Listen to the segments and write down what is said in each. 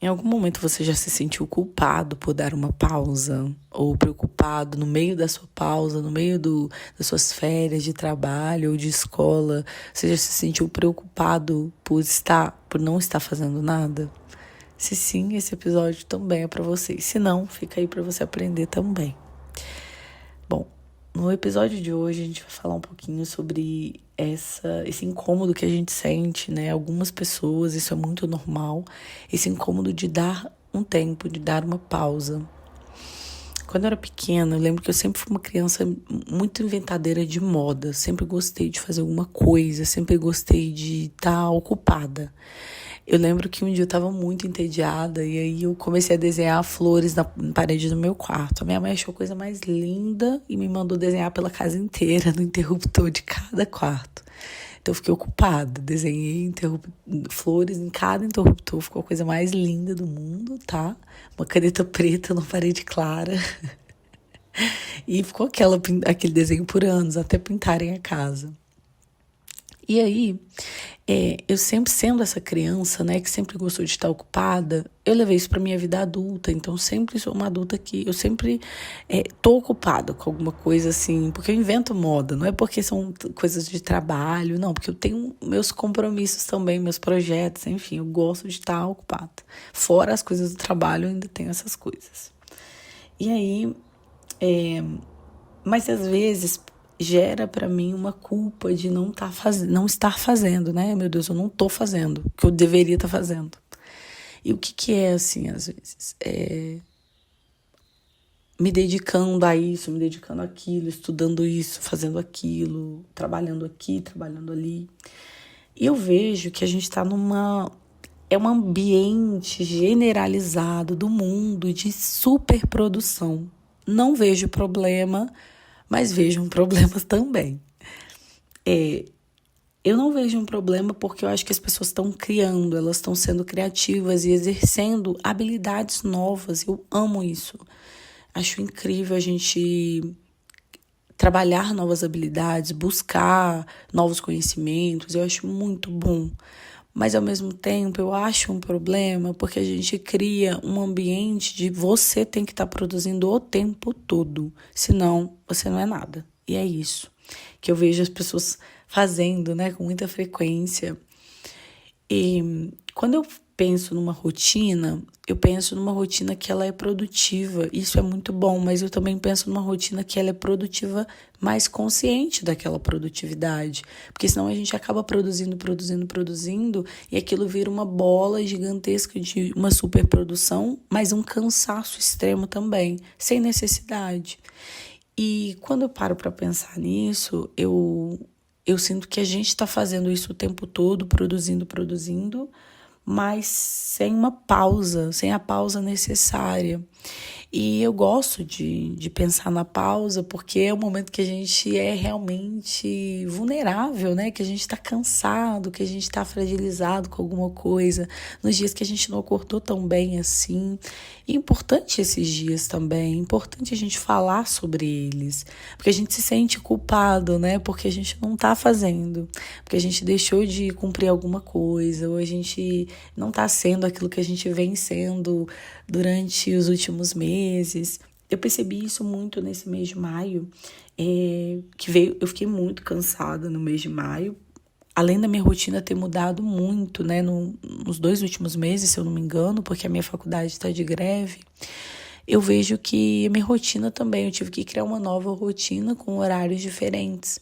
Em algum momento você já se sentiu culpado por dar uma pausa? Ou preocupado no meio da sua pausa, no meio das suas férias de trabalho ou de escola? Você já se sentiu preocupado por não estar fazendo nada? Se sim, esse episódio também é para você. Se não, fica aí para você aprender também. Bom, no episódio de hoje a gente vai falar um pouquinho sobre esse incômodo que a gente sente, né? Algumas pessoas, isso é muito normal, esse incômodo de dar um tempo, de dar uma pausa. Quando eu era pequena, eu lembro que eu sempre fui uma criança muito inventadeira de moda. Sempre gostei de fazer alguma coisa, sempre gostei de estar ocupada. Eu lembro que um dia eu estava muito entediada e aí eu comecei a desenhar flores na parede do meu quarto. A minha mãe achou a coisa mais linda e me mandou desenhar pela casa inteira, no interruptor de cada quarto. Então eu fiquei ocupada, desenhei flores em cada interruptor, ficou a coisa mais linda do mundo, tá? Uma caneta preta numa parede clara. E ficou aquele desenho por anos, até pintarem a casa. E aí, eu sempre sendo essa criança, né, que sempre gostou de estar ocupada, eu levei isso para minha vida adulta. Então, sempre sou uma adulta que eu sempre tô ocupada com alguma coisa assim, porque eu invento moda. Não é porque são coisas de trabalho, não, porque eu tenho meus compromissos também, meus projetos, enfim, eu gosto de estar ocupada. Fora as coisas do trabalho, eu ainda tenho essas coisas. E aí, mas às vezes gera para mim uma culpa de não estar fazendo, né? Meu Deus, eu não tô fazendo o que eu deveria estar fazendo. E o que é, assim, às vezes? Me dedicando a isso, me dedicando àquilo, estudando isso, fazendo aquilo, trabalhando aqui, trabalhando ali. E eu vejo que a gente está é um ambiente generalizado do mundo de superprodução. Não vejo problema, mas vejo um problema também. Eu não vejo um problema porque eu acho que as pessoas estão criando, elas estão sendo criativas e exercendo habilidades novas. Eu amo isso. Acho incrível a gente trabalhar novas habilidades, buscar novos conhecimentos. Eu acho muito bom. Mas, ao mesmo tempo, eu acho um problema porque a gente cria um ambiente de você tem que estar produzindo o tempo todo. Senão, você não é nada. E é isso que eu vejo as pessoas fazendo, né, com muita frequência. E quando eu penso numa rotina, eu penso numa rotina que ela é produtiva. Isso é muito bom, mas eu também penso numa rotina que ela é produtiva, mais consciente daquela produtividade. Porque senão a gente acaba produzindo, e aquilo vira uma bola gigantesca de uma superprodução, mas um cansaço extremo também, sem necessidade. E quando eu paro para pensar nisso, eu sinto que a gente está fazendo isso o tempo todo, produzindo, mas sem uma pausa, sem a pausa necessária. E eu gosto de pensar na pausa porque é o momento que a gente é realmente vulnerável, né? Que a gente está cansado, que a gente está fragilizado com alguma coisa, nos dias que a gente não acordou tão bem assim. E é importante esses dias também, é importante a gente falar sobre eles, porque a gente se sente culpado, né? Porque a gente não está fazendo, porque a gente deixou de cumprir alguma coisa, ou a gente não está sendo aquilo que a gente vem sendo durante os últimos meses. Eu percebi isso muito nesse mês de maio, eu fiquei muito cansada no mês de maio, além da minha rotina ter mudado muito, né, nos 2 últimos meses, se eu não me engano, porque a minha faculdade está de greve. Eu vejo que a minha rotina também, eu tive que criar uma nova rotina com horários diferentes.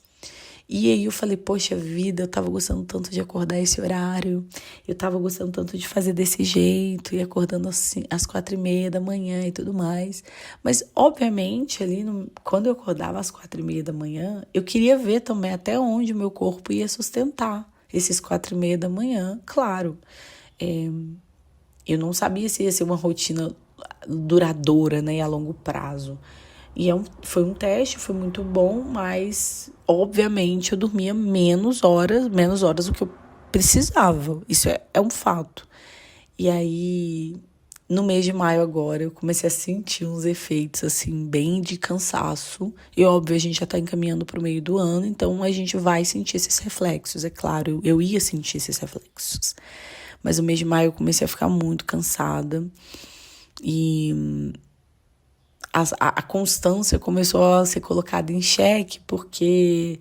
E aí eu falei, poxa vida, eu tava gostando tanto de acordar esse horário, eu tava gostando tanto de fazer desse jeito, e acordando assim, às 4h30 da manhã e tudo mais. Mas, obviamente, quando eu acordava às 4h30 da manhã, eu queria ver também até onde o meu corpo ia sustentar esses 4h30 da manhã, claro. Eu não sabia se ia ser uma rotina duradoura, né, a longo prazo. E foi um teste, foi muito bom, mas obviamente eu dormia menos horas do que eu precisava. Isso é um fato. E aí, no mês de maio agora, eu comecei a sentir uns efeitos, assim, bem de cansaço. E óbvio, a gente já tá encaminhando pro meio do ano, então a gente vai sentir esses reflexos, é claro. Eu ia sentir esses reflexos. Mas no mês de maio eu comecei a ficar muito cansada. E a constância começou a ser colocada em xeque, porque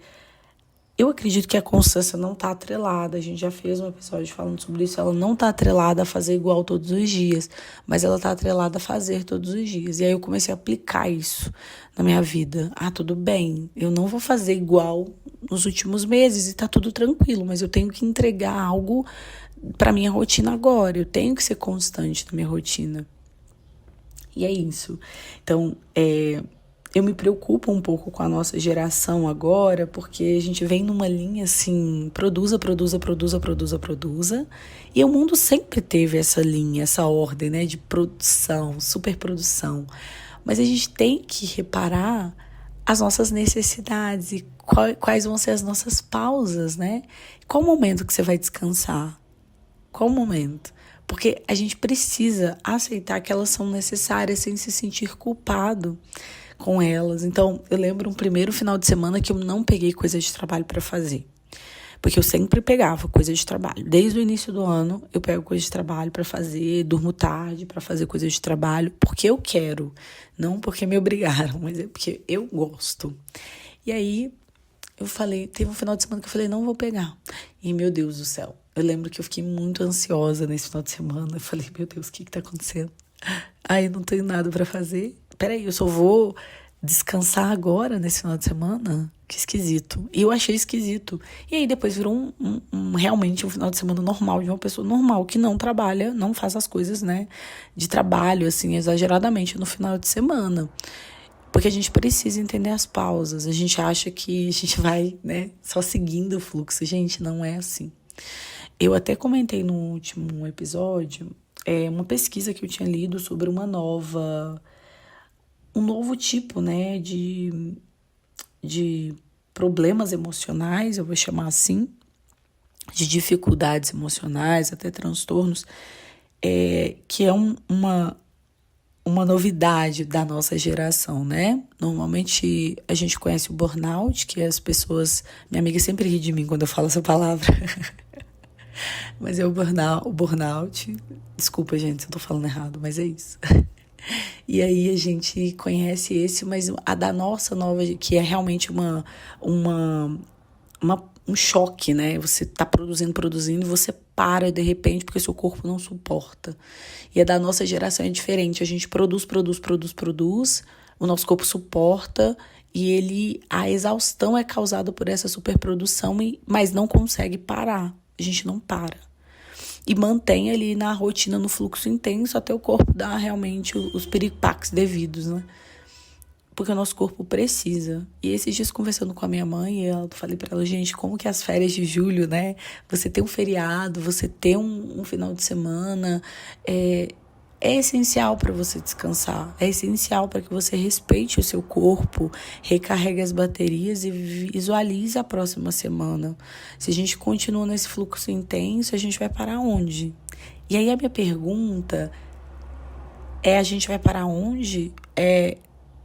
eu acredito que a constância não está atrelada. A gente já fez um episódio falando sobre isso. Ela não está atrelada a fazer igual todos os dias, mas ela está atrelada a fazer todos os dias. E aí eu comecei a aplicar isso na minha vida. Ah, tudo bem, eu não vou fazer igual nos últimos meses e tá tudo tranquilo, mas eu tenho que entregar algo para minha rotina agora. Eu tenho que ser constante na minha rotina. E é isso. Então, eu me preocupo um pouco com a nossa geração agora, porque a gente vem numa linha assim, produza. E o mundo sempre teve essa linha, essa ordem, né, de produção, superprodução. Mas a gente tem que reparar as nossas necessidades e quais vão ser as nossas pausas, né? Qual o momento que você vai descansar? Qual o momento? Porque a gente precisa aceitar que elas são necessárias sem se sentir culpado com elas. Então, eu lembro um primeiro final de semana que eu não peguei coisa de trabalho para fazer. Porque eu sempre pegava coisa de trabalho. Desde o início do ano, eu pego coisa de trabalho para fazer, durmo tarde para fazer coisa de trabalho, porque eu quero. Não porque me obrigaram, mas é porque eu gosto. E aí, eu falei, teve um final de semana que eu falei, não vou pegar. E, meu Deus do céu, eu lembro que eu fiquei muito ansiosa nesse final de semana. Eu falei, meu Deus, o que tá acontecendo? Ai, eu não tenho nada para fazer. Peraí, eu só vou descansar agora nesse final de semana? Que esquisito. E eu achei esquisito. E aí depois virou realmente um final de semana normal, de uma pessoa normal, que não trabalha, não faz as coisas, né, de trabalho, assim, exageradamente no final de semana. Porque a gente precisa entender as pausas. A gente acha que a gente vai, né, só seguindo o fluxo. Gente, não é assim. Eu até comentei no último episódio uma pesquisa que eu tinha lido sobre um novo tipo, né, de problemas emocionais, eu vou chamar assim, de dificuldades emocionais, até transtornos, que é uma novidade da nossa geração, né? Normalmente a gente conhece o burnout, que as pessoas... Minha amiga sempre ri de mim quando eu falo essa palavra. Mas é o burnout. Desculpa, gente, se eu tô falando errado, mas é isso. E aí a gente conhece esse, mas a da nossa nova, que é realmente um choque, né? Você tá produzindo, e você para de repente porque seu corpo não suporta. E a da nossa geração é diferente. A gente produz, o nosso corpo suporta e a exaustão é causada por essa superprodução, mas não consegue parar. A gente não para. E mantém ali na rotina, no fluxo intenso, até o corpo dar realmente os piripaques devidos, né? Porque o nosso corpo precisa. E esses dias, conversando com a minha mãe, eu falei pra ela, gente, como que as férias de julho, né? Você ter um feriado, você ter um final de semana, é essencial para você descansar. É essencial para que você respeite o seu corpo, recarregue as baterias e visualize a próxima semana. Se a gente continua nesse fluxo intenso, a gente vai parar onde? E aí a minha pergunta a gente vai parar onde?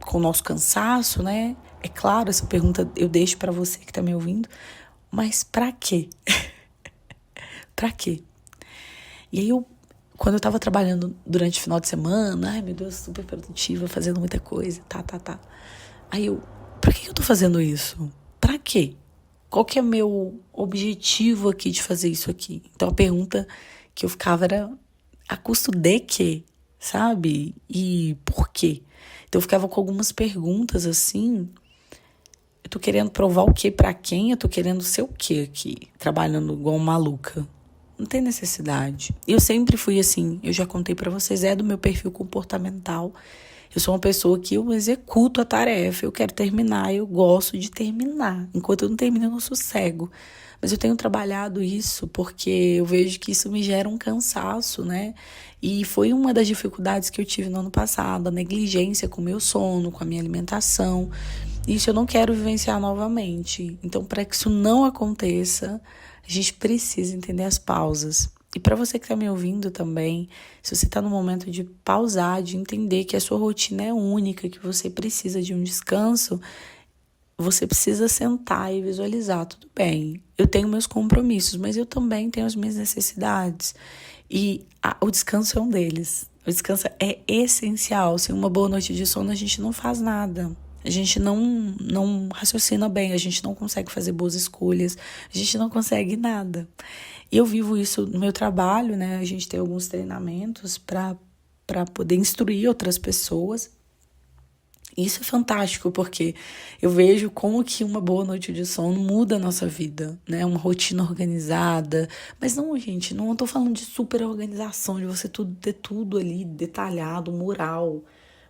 Com o nosso cansaço, né? É claro, essa pergunta eu deixo para você que tá me ouvindo. Mas para quê? Para quê? E aí quando eu tava trabalhando durante o final de semana, ai meu Deus, super produtiva, fazendo muita coisa, tá. Aí pra que eu tô fazendo isso? Pra quê? Qual que é o meu objetivo aqui de fazer isso aqui? Então a pergunta que eu ficava era, a custo de quê? Sabe? E por quê? Então eu ficava com algumas perguntas assim, eu tô querendo provar o quê pra quem? Eu tô querendo ser o quê aqui? Trabalhando igual uma maluca. Não tem necessidade. Eu sempre fui assim, eu já contei pra vocês, do meu perfil comportamental. Eu sou uma pessoa que eu executo a tarefa, eu quero terminar, eu gosto de terminar. Enquanto eu não termino, eu não sossego. Mas eu tenho trabalhado isso porque eu vejo que isso me gera um cansaço, né? E foi uma das dificuldades que eu tive no ano passado, a negligência com o meu sono, com a minha alimentação. Isso eu não quero vivenciar novamente. Então, para que isso não aconteça, a gente precisa entender as pausas. E para você que está me ouvindo também, se você está no momento de pausar, de entender que a sua rotina é única, que você precisa de um descanso, você precisa sentar e visualizar, tudo bem. Eu tenho meus compromissos, mas eu também tenho as minhas necessidades. E o descanso é um deles. O descanso é essencial. Sem uma boa noite de sono, a gente não faz nada. A gente não raciocina bem, a gente não consegue fazer boas escolhas, a gente não consegue nada. E eu vivo isso no meu trabalho, né? A gente tem alguns treinamentos para poder instruir outras pessoas. Isso é fantástico, porque eu vejo como que uma boa noite de sono muda a nossa vida, né? Uma rotina organizada. Mas não, gente, não estou falando de super organização, de você ter tudo ali detalhado, mural,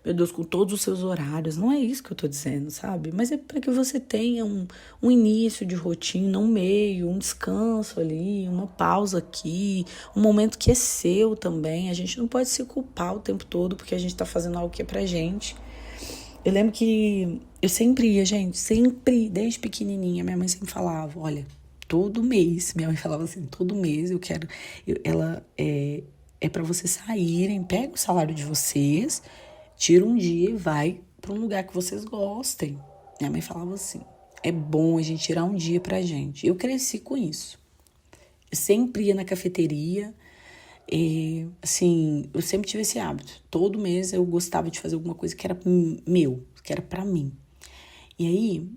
meu Deus, com todos os seus horários. Não é isso que eu estou dizendo, sabe? Mas é para que você tenha um início de rotina, um meio, um descanso ali, uma pausa aqui, um momento que é seu também. A gente não pode se culpar o tempo todo porque a gente está fazendo algo que é pra gente. Eu lembro que eu sempre ia, gente, sempre, desde pequenininha, minha mãe sempre falava, olha, todo mês, minha mãe falava assim, todo mês eu quero, ela é para vocês saírem, pega o salário de vocês, tira um dia e vai para um lugar que vocês gostem. Minha mãe falava assim, é bom a gente tirar um dia pra gente. Eu cresci com isso. Eu sempre ia na cafeteria, e, assim, eu sempre tive esse hábito. Todo mês eu gostava de fazer alguma coisa que era meu, que era pra mim. E aí,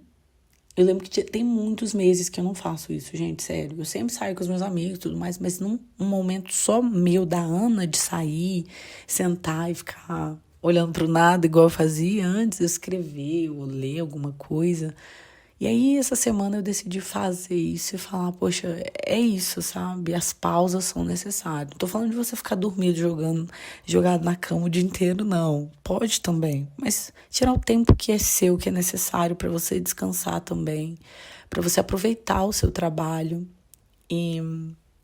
eu lembro que tem muitos meses que eu não faço isso, gente, sério. Eu sempre saio com os meus amigos e tudo mais, mas num momento só meu, da Ana, de sair, sentar e ficar olhando pro nada, igual eu fazia antes, eu escrever ou ler alguma coisa. E aí, essa semana eu decidi fazer isso e falar, poxa, é isso, sabe? As pausas são necessárias. Não tô falando de você ficar dormindo, jogado na cama o dia inteiro, não. Pode também, mas tirar o tempo que é seu, que é necessário para você descansar também, para você aproveitar o seu trabalho. E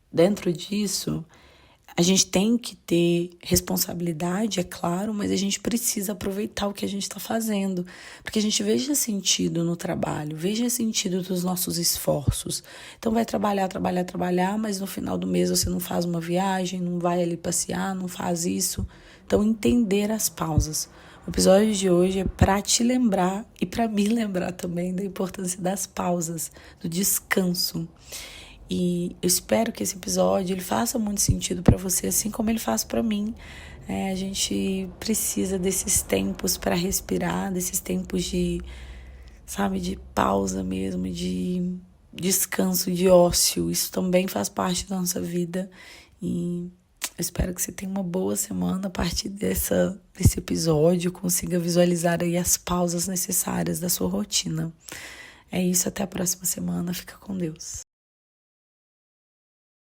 dentro disso, a gente tem que ter responsabilidade, é claro, mas a gente precisa aproveitar o que a gente está fazendo, porque a gente veja sentido no trabalho, veja sentido dos nossos esforços. Então vai trabalhar, trabalhar, trabalhar, mas no final do mês você não faz uma viagem, não vai ali passear, não faz isso. Então entender as pausas. O episódio de hoje é para te lembrar e para me lembrar também da importância das pausas, do descanso. E eu espero que esse episódio ele faça muito sentido para você, assim como ele faz para mim. A gente precisa desses tempos para respirar, desses tempos de, sabe, de pausa mesmo, de descanso, de ócio. Isso também faz parte da nossa vida. E eu espero que você tenha uma boa semana a partir desse episódio, consiga visualizar aí as pausas necessárias da sua rotina. É isso, até a próxima semana. Fica com Deus.